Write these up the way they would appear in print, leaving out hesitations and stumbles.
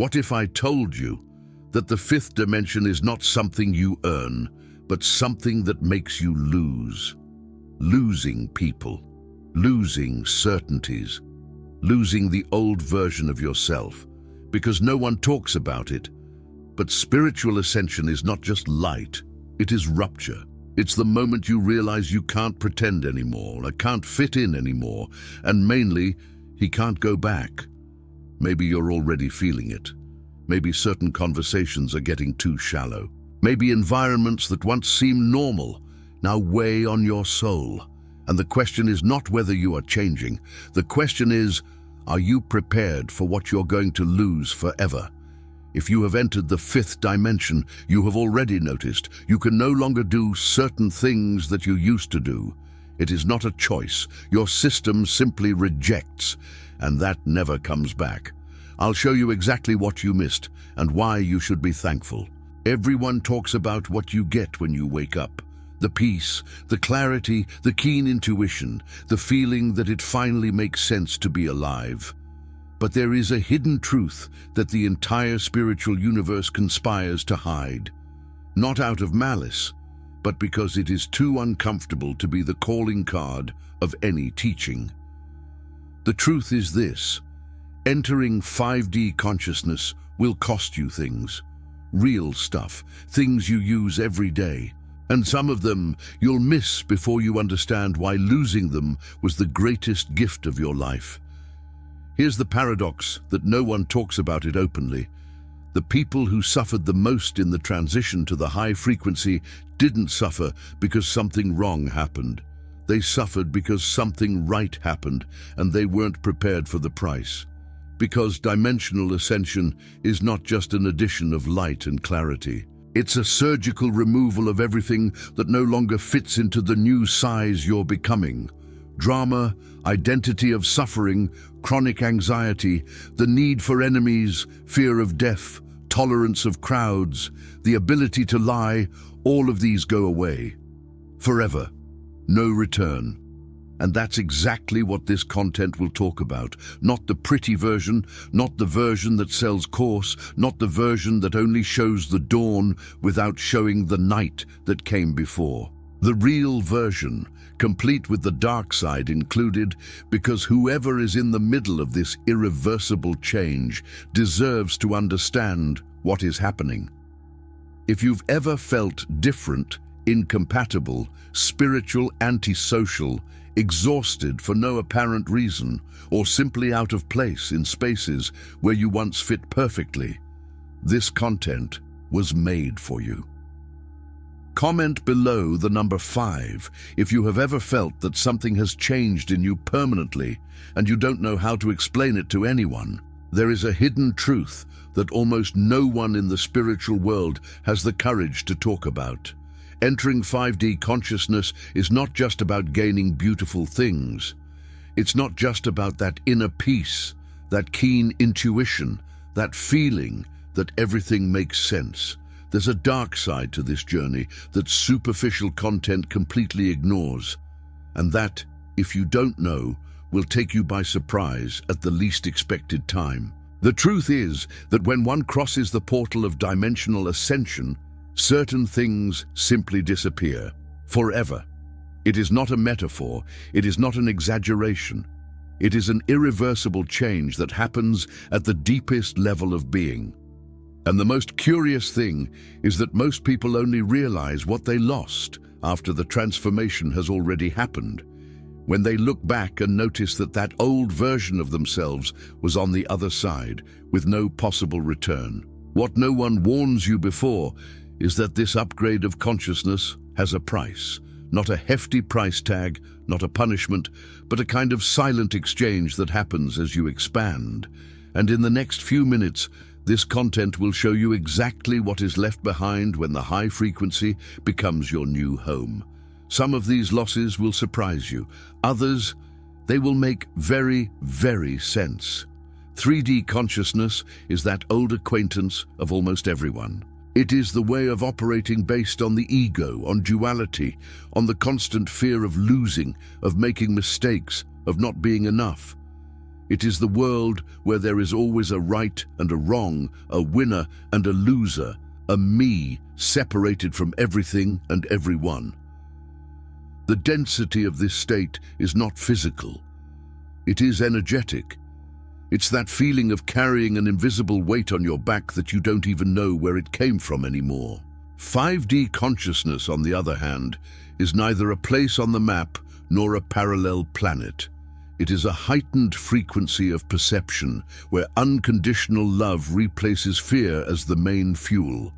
What if I told you that the fifth dimension is not something you earn, but something that makes you lose? Losing people, losing certainties, losing the old version of yourself, because no one talks about it. But spiritual ascension is not just light, it is rupture. It's the moment you realize you can't pretend anymore, or can't fit in anymore, and mainly, he can't go back. Maybe you're already feeling it. Maybe certain conversations are getting too shallow. Maybe environments that once seemed normal now weigh on your soul. And the question is not whether you are changing. The question is, are you prepared for what you're going to lose forever? If you have entered the fifth dimension, you have already noticed you can no longer do certain things that you used to do. It is not a choice. Your system simply rejects, and that never comes back. I'll show you exactly what you missed and why you should be thankful. Everyone talks about what you get when you wake up. The peace, the clarity, the keen intuition, the feeling that it finally makes sense to be alive. But there is a hidden truth that the entire spiritual universe conspires to hide. Not out of malice, but because it is too uncomfortable to be the calling card of any teaching. The truth is this: entering 5D consciousness will cost you things. Real stuff, things you use every day. And some of them you'll miss before you understand why losing them was the greatest gift of your life. Here's the paradox that no one talks about it openly. The people who suffered the most in the transition to the high frequency didn't suffer because something wrong happened. They suffered because something right happened, and they weren't prepared for the price. Because dimensional ascension is not just an addition of light and clarity. It's a surgical removal of everything that no longer fits into the new size you're becoming. Drama, identity of suffering, chronic anxiety, the need for enemies, fear of death, tolerance of crowds, the ability to lie, all of these go away. Forever. No return. And that's exactly what this content will talk about. Not the pretty version, not the version that sells coarse, not the version that only shows the dawn without showing the night that came before. The real version, complete with the dark side included, because whoever is in the middle of this irreversible change deserves to understand what is happening. If you've ever felt different, incompatible, spiritual, antisocial, exhausted for no apparent reason, or simply out of place in spaces where you once fit perfectly, this content was made for you. Comment below the number 5 if you have ever felt that something has changed in you permanently and you don't know how to explain it to anyone. There is a hidden truth that almost no one in the spiritual world has the courage to talk about. Entering 5D consciousness is not just about gaining beautiful things. It's not just about that inner peace, that keen intuition, that feeling that everything makes sense. There's a dark side to this journey that superficial content completely ignores, and that, if you don't know, will take you by surprise at the least expected time. The truth is that when one crosses the portal of dimensional ascension, certain things simply disappear, forever. It is not a metaphor, it is not an exaggeration. It is an irreversible change that happens at the deepest level of being. And the most curious thing is that most people only realize what they lost after the transformation has already happened. When they look back and notice that that old version of themselves was on the other side, with no possible return. What no one warns you before is that this upgrade of consciousness has a price. Not a hefty price tag, not a punishment, but a kind of silent exchange that happens as you expand. And in the next few minutes, this content will show you exactly what is left behind when the high frequency becomes your new home. Some of these losses will surprise you. Others, they will make very, very sense. 3D consciousness is that old acquaintance of almost everyone. It is the way of operating based on the ego, on duality, on the constant fear of losing, of making mistakes, of not being enough. It is the world where there is always a right and a wrong, a winner and a loser, a me separated from everything and everyone. The density of this state is not physical. It is energetic. It's that feeling of carrying an invisible weight on your back that you don't even know where it came from anymore. 5D consciousness, on the other hand, is neither a place on the map nor a parallel planet. It is a heightened frequency of perception where unconditional love replaces fear as the main fuel.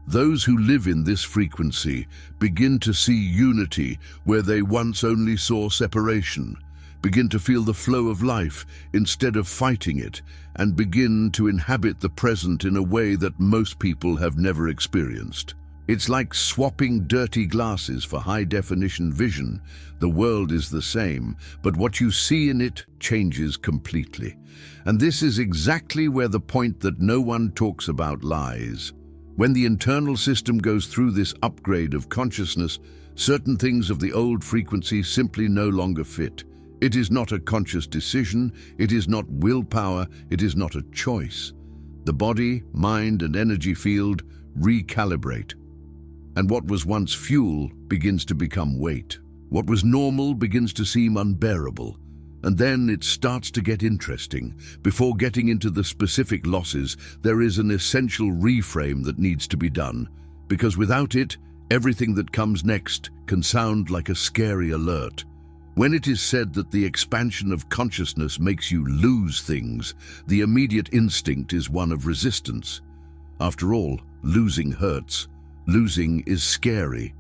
Those who live in this frequency begin to see unity where they once only saw separation, begin to feel the flow of life instead of fighting it, and begin to inhabit the present in a way that most people have never experienced. It's like swapping dirty glasses for high-definition vision. The world is the same, but what you see in it changes completely. And this is exactly where the point that no one talks about lies. When the internal system goes through this upgrade of consciousness, certain things of the old frequency simply no longer fit. It is not a conscious decision, it is not willpower, it is not a choice. The body, mind, and energy field recalibrate. And what was once fuel begins to become weight. What was normal begins to seem unbearable. And then it starts to get interesting. Before getting into the specific losses, there is an essential reframe that needs to be done. Because without it, everything that comes next can sound like a scary alert. When it is said that the expansion of consciousness makes you lose things, the immediate instinct is one of resistance. After all, losing hurts. Losing is scary.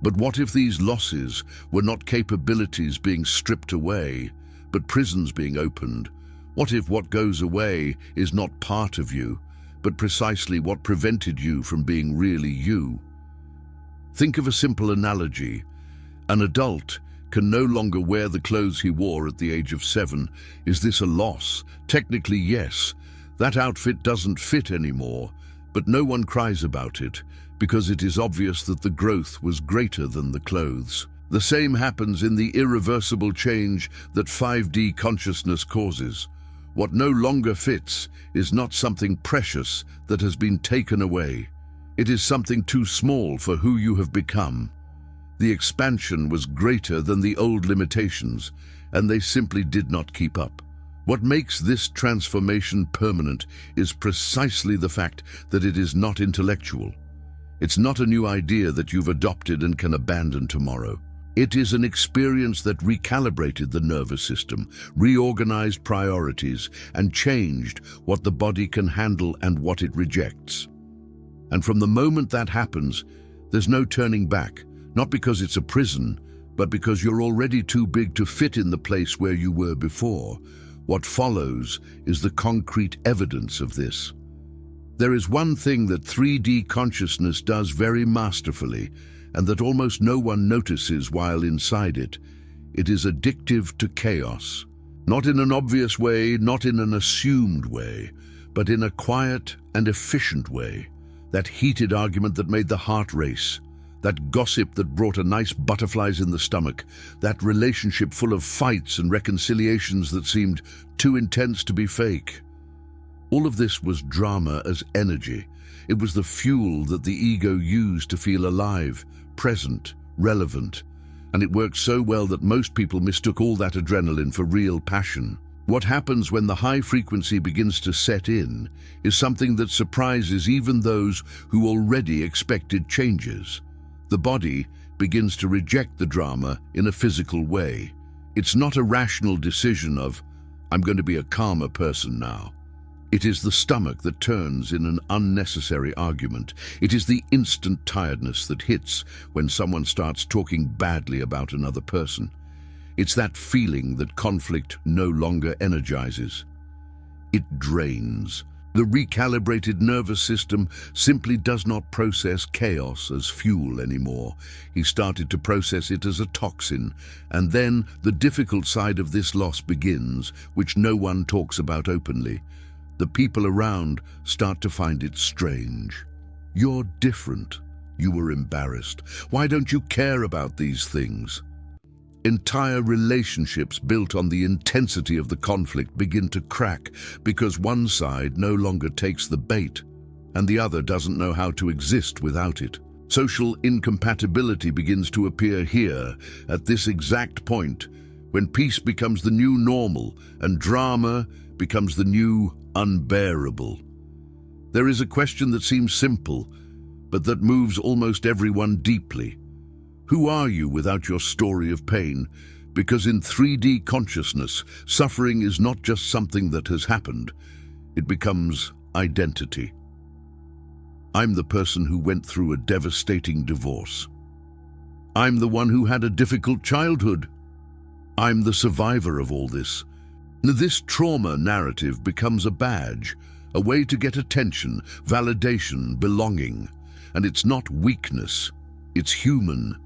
But what if these losses were not capabilities being stripped away, but prisons being opened? What if what goes away is not part of you, but precisely what prevented you from being really you? Think of a simple analogy. An adult can no longer wear the clothes he wore at the age of 7. Is this a loss? Technically, yes. That outfit doesn't fit anymore, but no one cries about it, because it is obvious that the growth was greater than the clothes. The same happens in the irreversible change that 5D consciousness causes. What no longer fits is not something precious that has been taken away. It is something too small for who you have become. The expansion was greater than the old limitations, and they simply did not keep up. What makes this transformation permanent is precisely the fact that it is not intellectual. It's not a new idea that you've adopted and can abandon tomorrow. It is an experience that recalibrated the nervous system, reorganized priorities, and changed what the body can handle and what it rejects. And from the moment that happens, there's no turning back, not because it's a prison, but because you're already too big to fit in the place where you were before. What follows is the concrete evidence of this. There is one thing that 3D consciousness does very masterfully, and that almost no one notices while inside it. It is addictive to chaos. Not in an obvious way, not in an assumed way, but in a quiet and efficient way. That heated argument that made the heart race. That gossip that brought a nice butterflies in the stomach. That relationship full of fights and reconciliations that seemed too intense to be fake. All of this was drama as energy. It was the fuel that the ego used to feel alive, present, relevant. And it worked so well that most people mistook all that adrenaline for real passion. What happens when the high frequency begins to set in is something that surprises even those who already expected changes. The body begins to reject the drama in a physical way. It's not a rational decision of, I'm going to be a calmer person now. It is the stomach that turns in an unnecessary argument. It is the instant tiredness that hits when someone starts talking badly about another person. It's that feeling that conflict no longer energizes. It drains. The recalibrated nervous system simply does not process chaos as fuel anymore. He started to process it as a toxin, and then the difficult side of this loss begins, which no one talks about openly. The people around start to find it strange. You're different. You were embarrassed. Why don't you care about these things? Entire relationships built on the intensity of the conflict begin to crack because one side no longer takes the bait and the other doesn't know how to exist without it. Social incompatibility begins to appear here at this exact point when peace becomes the new normal and drama becomes the new unbearable. There is a question that seems simple, but that moves almost everyone deeply. Who are you without your story of pain? Because in 3D consciousness, suffering is not just something that has happened, it becomes identity. I'm the person who went through a devastating divorce. I'm the one who had a difficult childhood. I'm the survivor of all this. This trauma narrative becomes a badge, a way to get attention, validation, belonging. And it's not weakness, it's human.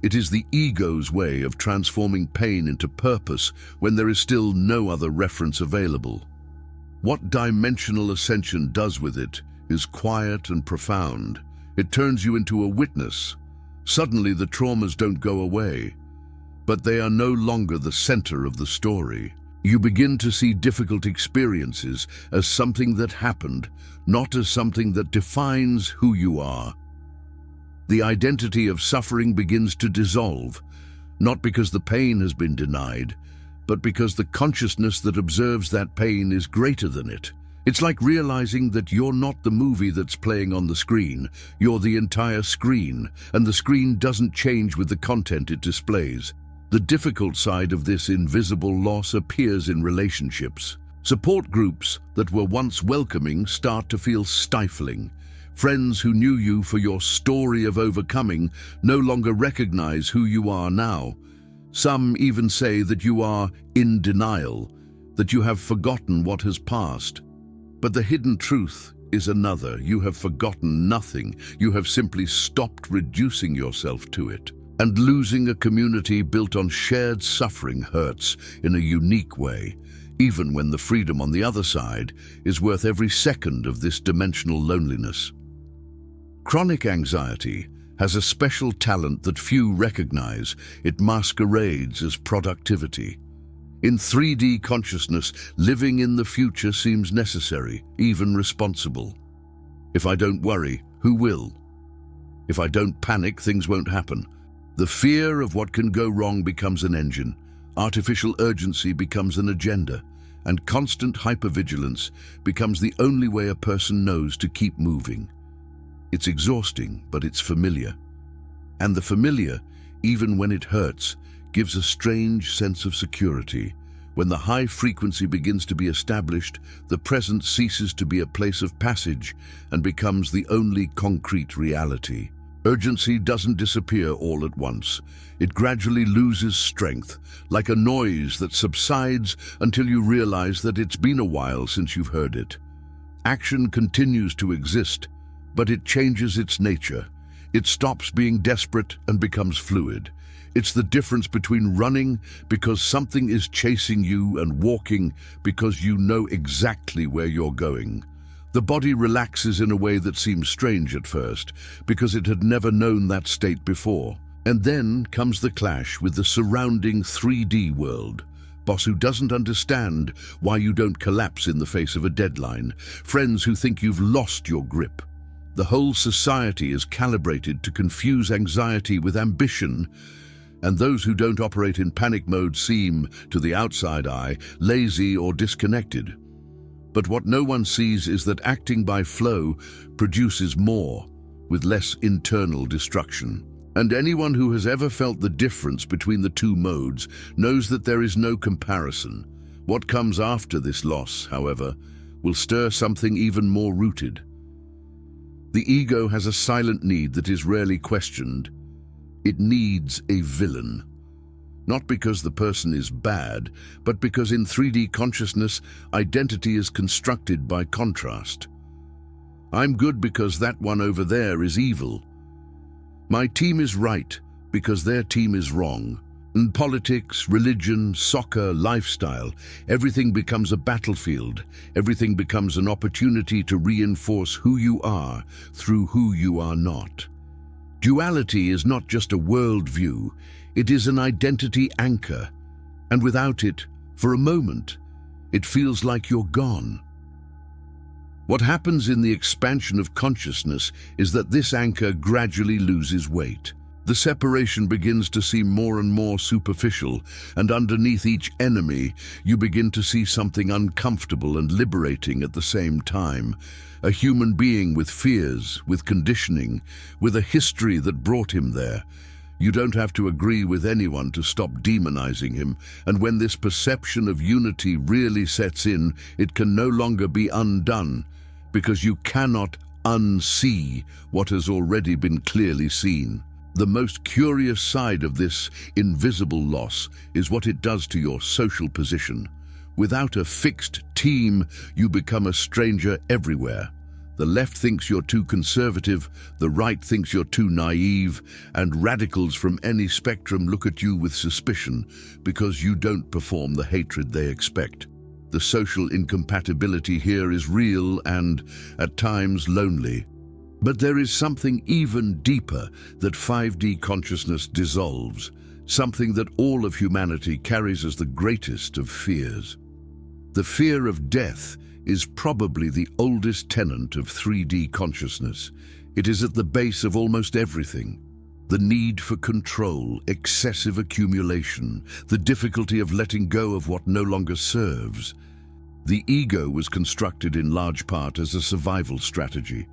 It is the ego's way of transforming pain into purpose when there is still no other reference available. What dimensional ascension does with it is quiet and profound. It turns you into a witness. Suddenly the traumas don't go away, but they are no longer the center of the story. You begin to see difficult experiences as something that happened, not as something that defines who you are. The identity of suffering begins to dissolve, not because the pain has been denied, but because the consciousness that observes that pain is greater than it. It's like realizing that you're not the movie that's playing on the screen, you're the entire screen, and the screen doesn't change with the content it displays. The difficult side of this invisible loss appears in relationships. Support groups that were once welcoming start to feel stifling. Friends who knew you for your story of overcoming no longer recognize who you are now. Some even say that you are in denial, that you have forgotten what has passed. But the hidden truth is another. You have forgotten nothing. You have simply stopped reducing yourself to it. And losing a community built on shared suffering hurts in a unique way, even when the freedom on the other side is worth every second of this dimensional loneliness. Chronic anxiety has a special talent that few recognize. It masquerades as productivity. In 3D consciousness, living in the future seems necessary, even responsible. If I don't worry, who will? If I don't panic, things won't happen. The fear of what can go wrong becomes an engine. Artificial urgency becomes an agenda. And constant hypervigilance becomes the only way a person knows to keep moving. It's exhausting, but it's familiar. And the familiar, even when it hurts, gives a strange sense of security. When the high frequency begins to be established, the present ceases to be a place of passage and becomes the only concrete reality. Urgency doesn't disappear all at once. It gradually loses strength, like a noise that subsides until you realize that it's been a while since you've heard it. Action continues to exist, but it changes its nature. It stops being desperate and becomes fluid. It's the difference between running because something is chasing you and walking because you know exactly where you're going. The body relaxes in a way that seems strange at first because it had never known that state before. And then comes the clash with the surrounding 3D world. Boss who doesn't understand why you don't collapse in the face of a deadline. Friends who think you've lost your grip. The whole society is calibrated to confuse anxiety with ambition. And those who don't operate in panic mode seem, to the outside eye, lazy or disconnected. But what no one sees is that acting by flow produces more, with less internal destruction. And anyone who has ever felt the difference between the two modes knows that there is no comparison. What comes after this loss, however, will stir something even more rooted. The ego has a silent need that is rarely questioned. It needs a villain. Not because the person is bad, but because in 3D consciousness, identity is constructed by contrast. I'm good because that one over there is evil. My team is right because their team is wrong. In politics, religion, soccer, lifestyle, everything becomes a battlefield. Everything becomes an opportunity to reinforce who you are through who you are not. Duality is not just a worldview, It is an identity anchor, and without it, for a moment, it feels like you're gone. What happens in the expansion of consciousness is that this anchor gradually loses weight. The separation begins to seem more and more superficial, and underneath each enemy, you begin to see something uncomfortable and liberating at the same time. A human being with fears, with conditioning, with a history that brought him there. You don't have to agree with anyone to stop demonizing him, and when this perception of unity really sets in, it can no longer be undone, because you cannot unsee what has already been clearly seen. The most curious side of this invisible loss is what it does to your social position. Without a fixed team, you become a stranger everywhere. The left thinks you're too conservative, the right thinks you're too naive, and radicals from any spectrum look at you with suspicion because you don't perform the hatred they expect. The social incompatibility here is real and, at times, lonely. But there is something even deeper that 5D consciousness dissolves, something that all of humanity carries as the greatest of fears. The fear of death is probably the oldest tenet of 3D consciousness. It is at the base of almost everything. The need for control, excessive accumulation, the difficulty of letting go of what no longer serves. The ego was constructed in large part as a survival strategy,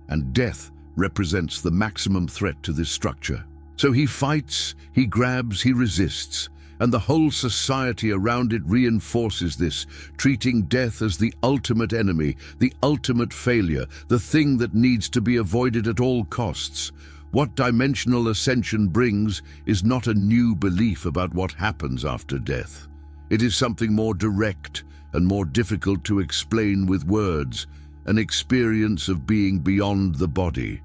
and death represents the maximum threat to this structure. So he fights, he grabs, he resists, and the whole society around it reinforces this, treating death as the ultimate enemy, the ultimate failure, the thing that needs to be avoided at all costs. What dimensional ascension brings is not a new belief about what happens after death. It is something more direct and more difficult to explain with words, an experience of being beyond the body.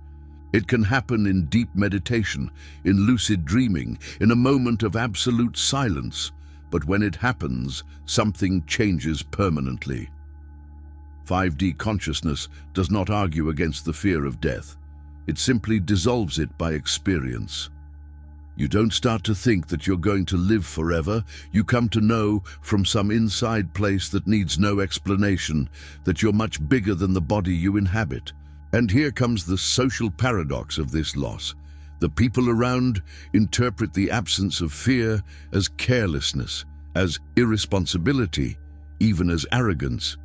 It can happen in deep meditation, in lucid dreaming, in a moment of absolute silence, but when it happens, something changes permanently. 5D consciousness does not argue against the fear of death. It simply dissolves it by experience. You don't start to think that you're going to live forever. You come to know from some inside place that needs no explanation that you're much bigger than the body you inhabit. And here comes the social paradox of this loss. The people around interpret the absence of fear as carelessness, as irresponsibility, even as arrogance.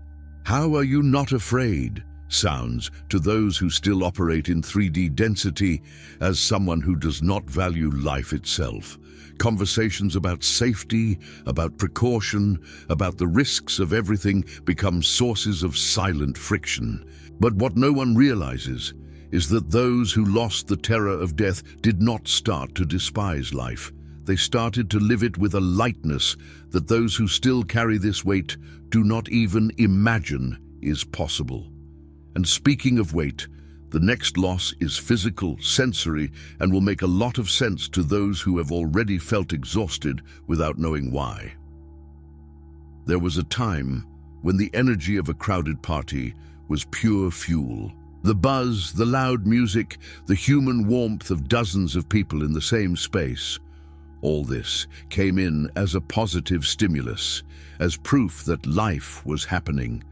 "How are you not afraid?" sounds, to those who still operate in 3D density, as someone who does not value life itself. Conversations about safety, about precaution, about the risks of everything become sources of silent friction. But what no one realizes is that those who lost the terror of death did not start to despise life. They started to live it with a lightness that those who still carry this weight do not even imagine is possible. And speaking of weight, the next loss is physical, sensory, and will make a lot of sense to those who have already felt exhausted without knowing why. There was a time when the energy of a crowded party was pure fuel. The buzz, the loud music, the human warmth of dozens of people in the same space. All this came in as a positive stimulus, as proof that life was happening.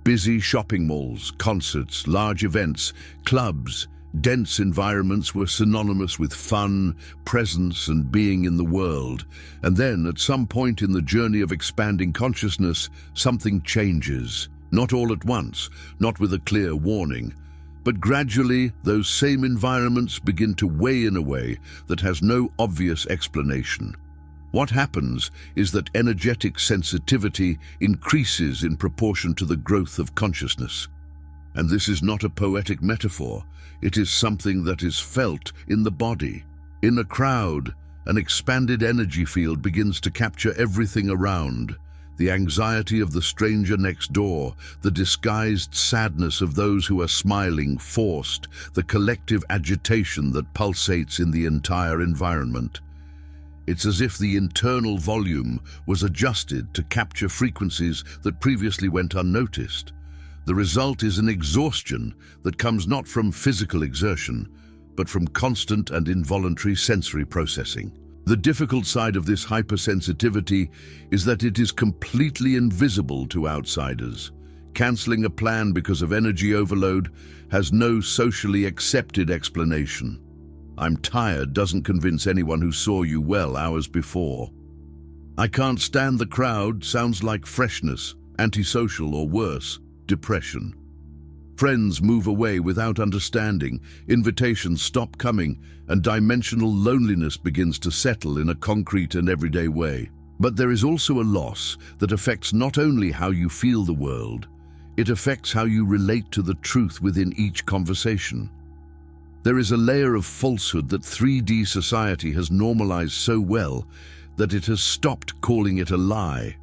Busy shopping malls, concerts, large events, clubs, dense environments were synonymous with fun, presence, and being in the world. And then, at some point in the journey of expanding consciousness, something changes. Not all at once, not with a clear warning, but gradually those same environments begin to weigh in a way that has no obvious explanation. What happens is that energetic sensitivity increases in proportion to the growth of consciousness. And this is not a poetic metaphor, it is something that is felt in the body. In a crowd, an expanded energy field begins to capture everything around. The anxiety of the stranger next door, the disguised sadness of those who are smiling, forced, the collective agitation that pulsates in the entire environment. It's as if the internal volume was adjusted to capture frequencies that previously went unnoticed. The result is an exhaustion that comes not from physical exertion, but from constant and involuntary sensory processing. The difficult side of this hypersensitivity is that it is completely invisible to outsiders. Canceling a plan because of energy overload has no socially accepted explanation. "I'm tired" doesn't convince anyone who saw you well hours before. "I can't stand the crowd" sounds like freshness, antisocial, or worse, depression. Friends move away without understanding, invitations stop coming, and dimensional loneliness begins to settle in a concrete and everyday way. But there is also a loss that affects not only how you feel the world, it affects how you relate to the truth within each conversation. There is a layer of falsehood that 3D society has normalized so well that it has stopped calling it a lie.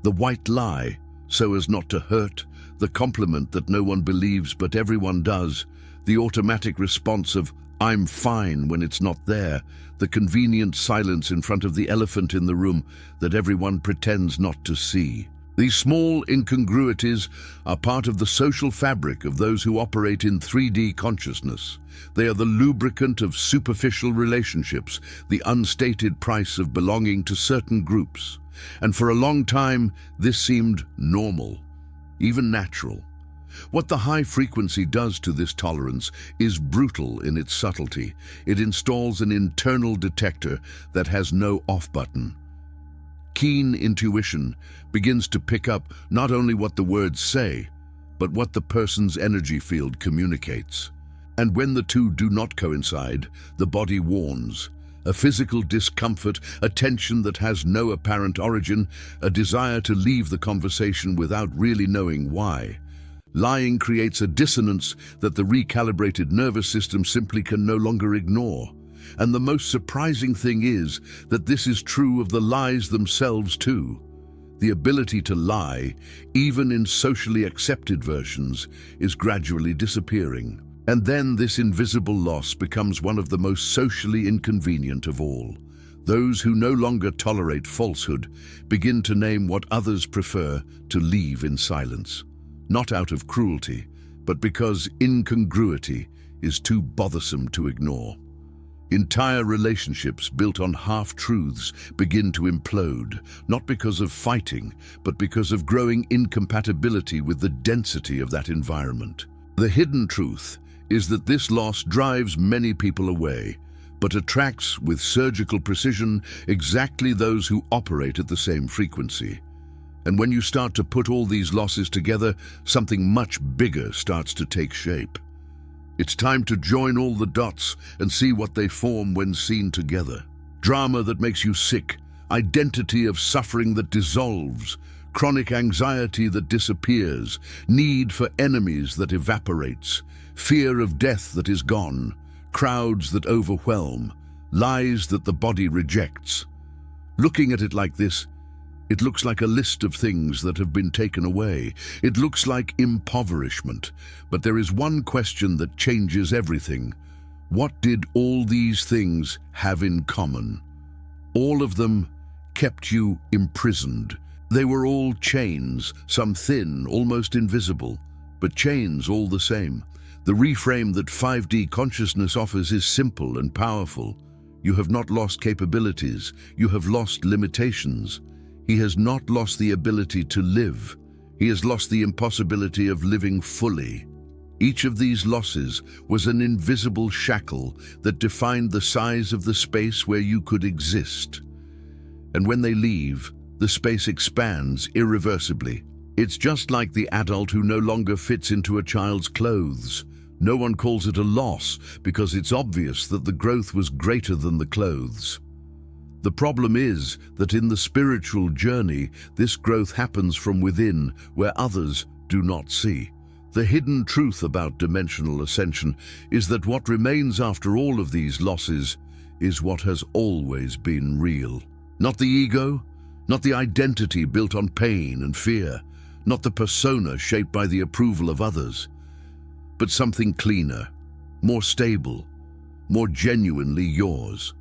The white lie, so as not to hurt, the compliment that no one believes but everyone does, the automatic response of "I'm fine" when it's not there, the convenient silence in front of the elephant in the room that everyone pretends not to see. These small incongruities are part of the social fabric of those who operate in 3D consciousness. They are the lubricant of superficial relationships, the unstated price of belonging to certain groups. And for a long time, this seemed normal, even natural. What the high frequency does to this tolerance is brutal in its subtlety. It installs an internal detector that has no off button. Keen intuition begins to pick up not only what the words say, but what the person's energy field communicates. And when the two do not coincide, the body warns. A physical discomfort, a tension that has no apparent origin, a desire to leave the conversation without really knowing why. Lying creates a dissonance that the recalibrated nervous system simply can no longer ignore. And the most surprising thing is that this is true of the lies themselves too. The ability to lie, even in socially accepted versions, is gradually disappearing. And then this invisible loss becomes one of the most socially inconvenient of all. Those who no longer tolerate falsehood begin to name what others prefer to leave in silence. Not out of cruelty, but because incongruity is too bothersome to ignore. Entire relationships built on half-truths begin to implode, not because of fighting, but because of growing incompatibility with the density of that environment. The hidden truth is that this loss drives many people away, but attracts with surgical precision exactly those who operate at the same frequency. And when you start to put all these losses together, something much bigger starts to take shape. It's time to join all the dots and see what they form when seen together. Drama that makes you sick, identity of suffering that dissolves, chronic anxiety that disappears, need for enemies that evaporates, fear of death that is gone, crowds that overwhelm, lies that the body rejects. Looking at it like this, it looks like a list of things that have been taken away. It looks like impoverishment. But there is one question that changes everything. What did all these things have in common? All of them kept you imprisoned. They were all chains, some thin, almost invisible, but chains all the same. The reframe that 5D consciousness offers is simple and powerful. You have not lost capabilities. You have lost limitations. He has not lost the ability to live. He has lost the impossibility of living fully. Each of these losses was an invisible shackle that defined the size of the space where you could exist. And when they leave, the space expands irreversibly. It's just like the adult who no longer fits into a child's clothes. No one calls it a loss because it's obvious that the growth was greater than the clothes. The problem is that in the spiritual journey, this growth happens from within, where others do not see. The hidden truth about dimensional ascension is that what remains after all of these losses is what has always been real. Not the ego, not the identity built on pain and fear, not the persona shaped by the approval of others, but something cleaner, more stable, more genuinely yours.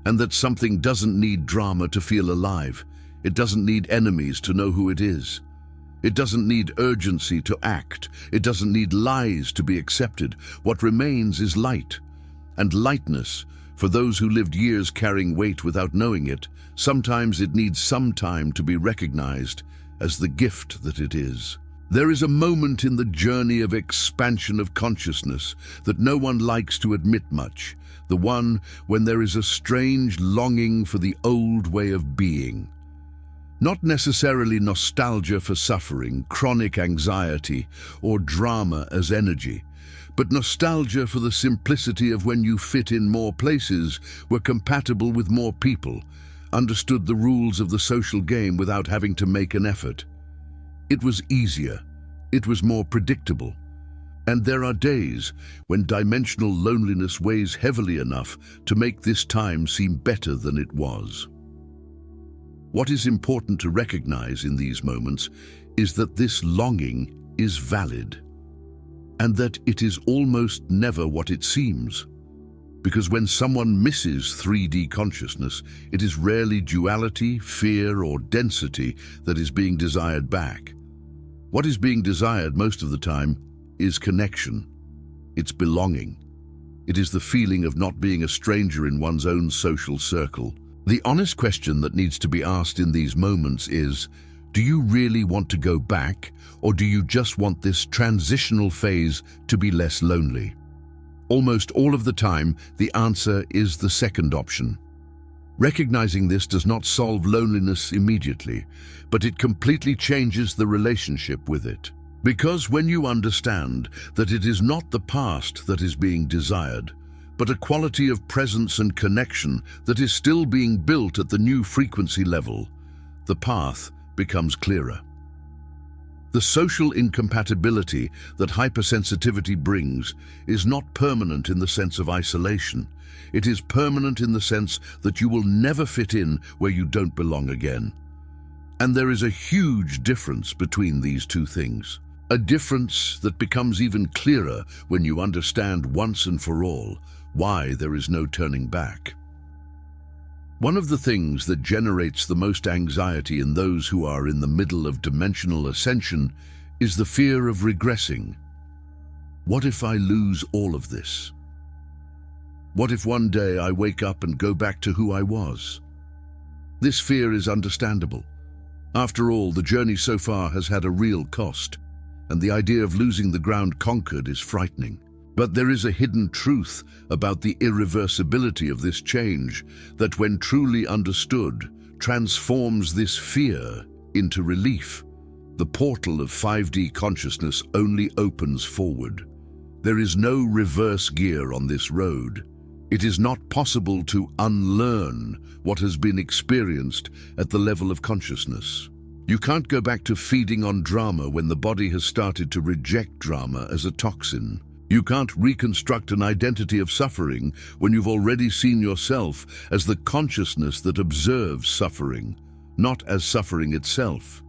And that something doesn't need drama to feel alive. It doesn't need enemies to know who it is. It doesn't need urgency to act. It doesn't need lies to be accepted. What remains is light. And lightness, For those who lived years carrying weight without knowing it, sometimes it needs some time to be recognized as the gift that it is. There is a moment in the journey of expansion of consciousness that no one likes to admit much, the one when there is a strange longing for the old way of being. Not necessarily nostalgia for suffering, chronic anxiety, or drama as energy, but nostalgia for the simplicity of when you fit in more places, were compatible with more people, understood the rules of the social game without having to make an effort. It was easier, it was more predictable. And there are days when dimensional loneliness weighs heavily enough to make this time seem better than it was. What is important to recognize in these moments is that this longing is valid, and that it is almost never what it seems. Because when someone misses 3D consciousness, it is rarely duality, fear, or density that is being desired back. What is being desired most of the time is connection. It's belonging. It is the feeling of not being a stranger in one's own social circle. The honest question that needs to be asked in these moments is, do you really want to go back, or do you just want this transitional phase to be less lonely? Almost all of the time, the answer is the second option. Recognizing this does not solve loneliness immediately, but it completely changes the relationship with it. Because when you understand that it is not the past that is being desired, but a quality of presence and connection that is still being built at the new frequency level, the path becomes clearer. The social incompatibility that hypersensitivity brings is not permanent in the sense of isolation. It is permanent in the sense that you will never fit in where you don't belong again. And there is a huge difference between these two things. A difference that becomes even clearer when you understand once and for all why there is no turning back. One of the things that generates the most anxiety in those who are in the middle of dimensional ascension is the fear of regressing. What if I lose all of this? What if one day I wake up and go back to who I was? This fear is understandable. After all, the journey so far has had a real cost, and the idea of losing the ground conquered is frightening. But there is a hidden truth about the irreversibility of this change that, when truly understood, transforms this fear into relief. The portal of 5D consciousness only opens forward. There is no reverse gear on this road. It is not possible to unlearn what has been experienced at the level of consciousness. You can't go back to feeding on drama when the body has started to reject drama as a toxin. You can't reconstruct an identity of suffering when you've already seen yourself as the consciousness that observes suffering, not as suffering itself.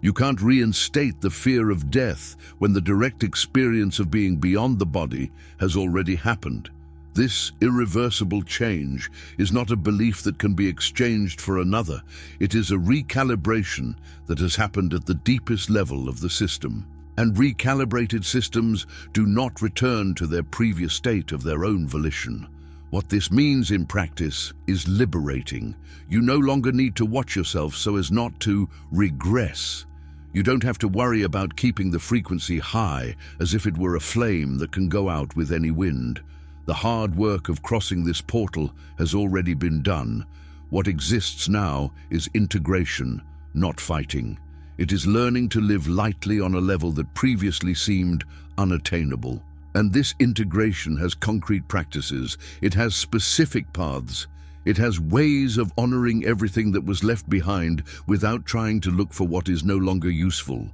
You can't reinstate the fear of death when the direct experience of being beyond the body has already happened. This irreversible change is not a belief that can be exchanged for another. It is a recalibration that has happened at the deepest level of the system. And recalibrated systems do not return to their previous state of their own volition. What this means in practice is liberating. You no longer need to watch yourself so as not to regress. You don't have to worry about keeping the frequency high as if it were a flame that can go out with any wind. The hard work of crossing this portal has already been done. What exists now is integration, not fighting. It is learning to live lightly on a level that previously seemed unattainable. And this integration has concrete practices. It has specific paths. It has ways of honoring everything that was left behind without trying to look for what is no longer useful.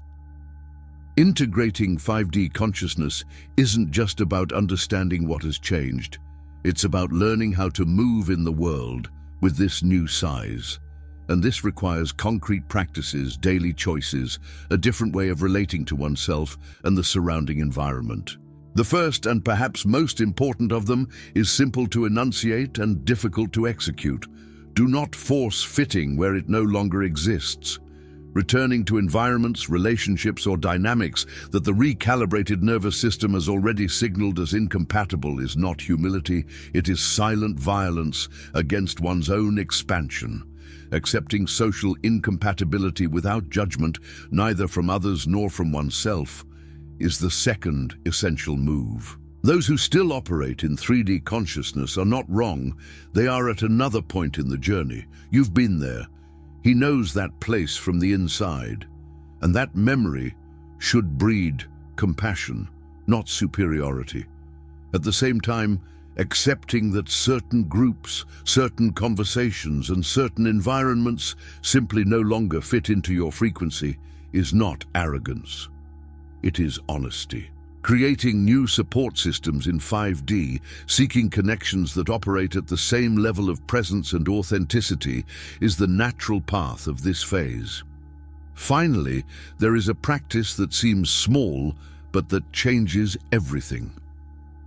Integrating 5D consciousness isn't just about understanding what has changed. It's about learning how to move in the world with this new size. And this requires concrete practices, daily choices, a different way of relating to oneself and the surrounding environment. The first and perhaps most important of them is simple to enunciate and difficult to execute. Do not force fitting where it no longer exists. returning to environments, relationships, or dynamics that the recalibrated nervous system has already signaled as incompatible is not humility, it is silent violence against one's own expansion. Accepting social incompatibility without judgment, neither from others nor from oneself, is the second essential move. Those who still operate in 3D consciousness are not wrong. They are at another point in the journey. You've been there. He knows that place from the inside. And that memory should breed compassion, not superiority. At the same time, accepting that certain groups, certain conversations, and certain environments simply no longer fit into your frequency is not arrogance. It is honesty. Creating new support systems in 5D, seeking connections that operate at the same level of presence and authenticity, is the natural path of this phase. Finally, there is a practice that seems small, but that changes everything.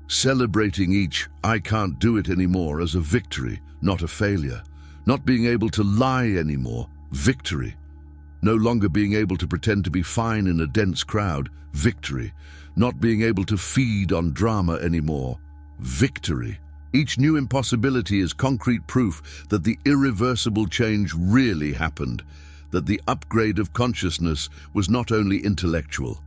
Celebrating each "I can't do it anymore" as a victory, not a failure. Not being able to lie anymore, victory. No longer being able to pretend to be fine in a dense crowd, victory. Not being able to feed on drama anymore, victory. Each new impossibility is concrete proof that the irreversible change really happened, that the upgrade of consciousness was not only intellectual.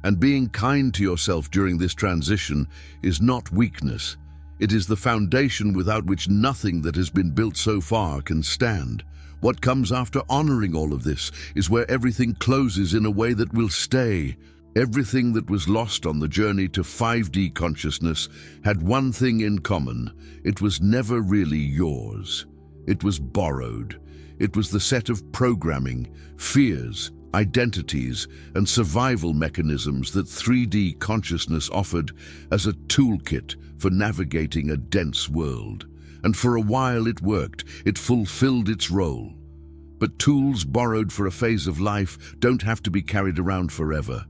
And being kind to yourself during this transition is not weakness. It is the foundation without which nothing that has been built so far can stand. What comes after honoring all of this is where everything closes in a way that will stay. Everything that was lost on the journey to 5D consciousness had one thing in common. It was never really yours. It was borrowed. It was the set of programming, fears, identities, and survival mechanisms that 3D consciousness offered as a toolkit for navigating a dense world. And for a while it worked. It fulfilled its role. But tools borrowed for a phase of life don't have to be carried around forever.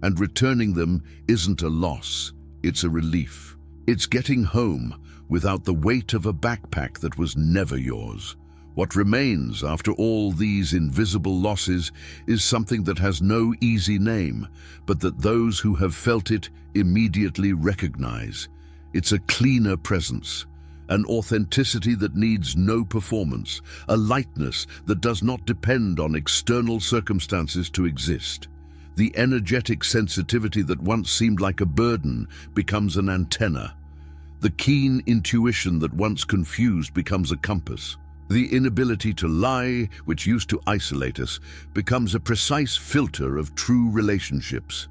And returning them isn't a loss, it's a relief. It's getting home without the weight of a backpack that was never yours. What remains after all these invisible losses is something that has no easy name, but that those who have felt it immediately recognize. It's a cleaner presence, an authenticity that needs no performance, a lightness that does not depend on external circumstances to exist. The energetic sensitivity that once seemed like a burden becomes an antenna. The keen intuition that once confused becomes a compass. The inability to lie, which used to isolate us, becomes a precise filter of true relationships.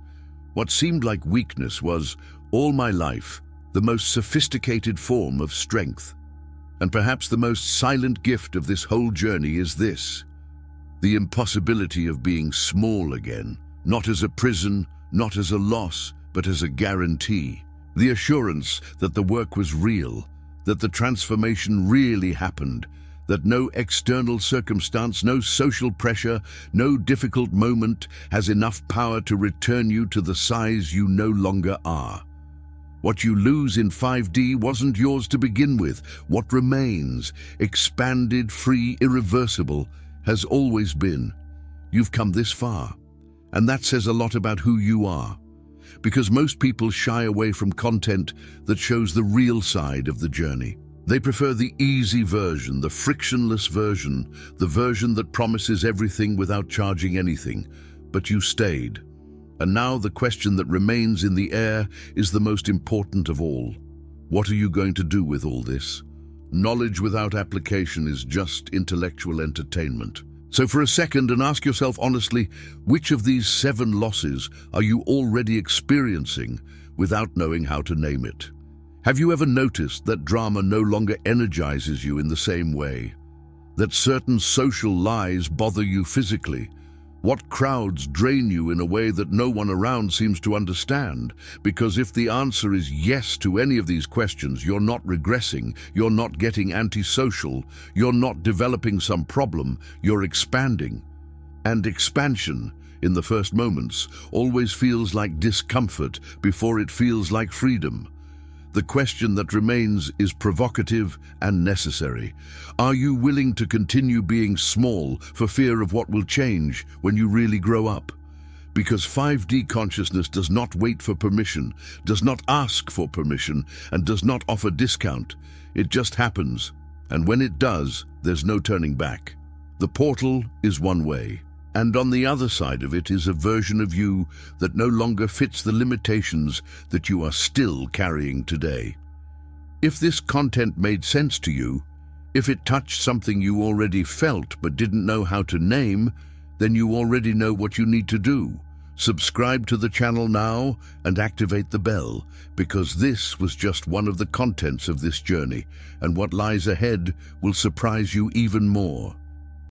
What seemed like weakness was, all my life, the most sophisticated form of strength. And perhaps the most silent gift of this whole journey is this: the impossibility of being small again. Not as a prison, not as a loss, but as a guarantee. The assurance that the work was real, that the transformation really happened, that no external circumstance, no social pressure, no difficult moment has enough power to return you to the size you no longer are. What you lose in 5D wasn't yours to begin with. What remains, expanded, free, irreversible, has always been. You've come this far. And that says a lot about who you are, because most people shy away from content that shows the real side of the journey. They prefer the easy version, the frictionless version, the version that promises everything without charging anything. But you stayed. And now the question that remains in the air is the most important of all. What are you going to do with all this? Knowledge without application is just intellectual entertainment. So for a second and ask yourself honestly, which of these 7 losses are you already experiencing without knowing how to name it? Have you ever noticed that drama no longer energizes you in the same way? That certain social lies bother you physically? What crowds drain you in a way that no one around seems to understand? Because if the answer is yes to any of these questions, you're not regressing, you're not getting antisocial, you're not developing some problem, you're expanding. And expansion, in the first moments, always feels like discomfort before it feels like freedom. The question that remains is provocative and necessary. Are you willing to continue being small for fear of what will change when you really grow up? Because 5D consciousness does not wait for permission, does not ask for permission, and does not offer discount. It just happens. And when it does, there's no turning back. The portal is one way, and on the other side of it is a version of you that no longer fits the limitations that you are still carrying today. If this content made sense to you, if it touched something you already felt but didn't know how to name, then you already know what you need to do. Subscribe to the channel now and activate the bell, because this was just one of the contents of this journey, and what lies ahead will surprise you even more.